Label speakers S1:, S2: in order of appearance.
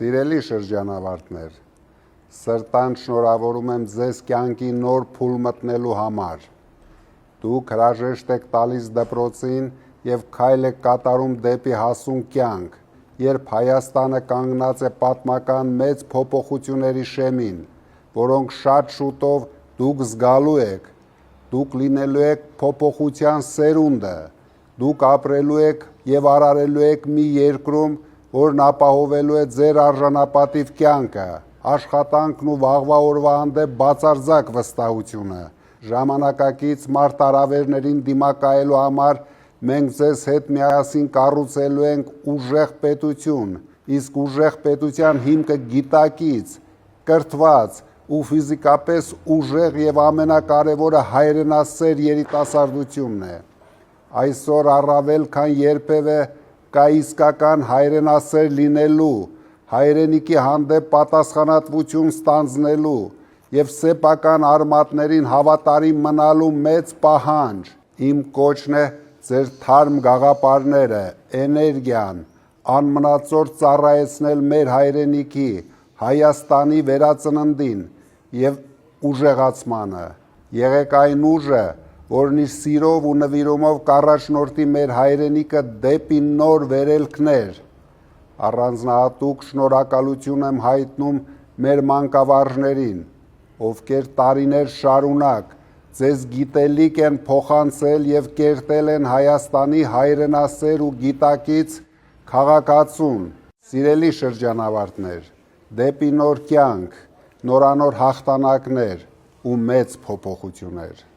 S1: Սիրելի շրջանավարտներ, սրտան շնորհավորում եմ ձեզ կյանքի նոր փուլ մտնելու համար։ Դուք հրաժեշտ եք տալիս դպրոցին և քայլ եք կատարում դեպի հասուն կյանք, երբ Հայաստանը կանգնած է պատմական մեծ փոփոխությունների շեմին, որոնք շատ շուտով դուք զգալու եք, դուք լինելու եք փոփոխության սերունդը, դուք ապրելու եք և արարելու եք մի երկրում, որն ապահովելու է ձեր արժանապատիվ կյանքը, աշխատանքն ու վաղվա օրվա հանդեպ բացարձակ վստահությունը։ Ժամանակակից մարտահրավերներին դիմակայելու համար մենք ձեզ հետ միասին կառուցելու ենք ուժեղ պետություն, իսկ ուժեղ պետության հիմքը գիտակից, կրթված ու ֆիզիկապես ուժեղ և ամենակարևորը հայրենասեր երիտասարդությունն է։ Այսօր առավել քան երբևէ կա իսկական հայրենասեր լինելու, հայրենիքի հանդեպ պատասխանատվություն ստանձնելու և սեփական արմատներին հավատարիմ մնալու մեծ պահանջ։ Իմ կոչն է ձեր թարմ գաղափարները, էներգիան, անմնացորդ ծառայեցնել մեր հայրենիքի, Հայաստանի վերածննդին և ուժեղացմանը։ Եղեք այն ուժը, որն իր սիրով ու նվիրումով կառաջնորդի մեր հայրենիքը դեպի նոր վերելքներ։ Առանձնահատուկ շնորհակալություն եմ հայտնում մեր մանկավարժներին, ովքեր տարիներ շարունակ ձեզ գիտելիք են փոխանցել և կերտել են Հայաստանի հայրենասեր ու գիտակից քաղաքացուն։ Սիրելի շրջանավարտներ, դեպի նոր կյանք, նորանոր հաղթանակներ ու մեծ փոփոխություններ։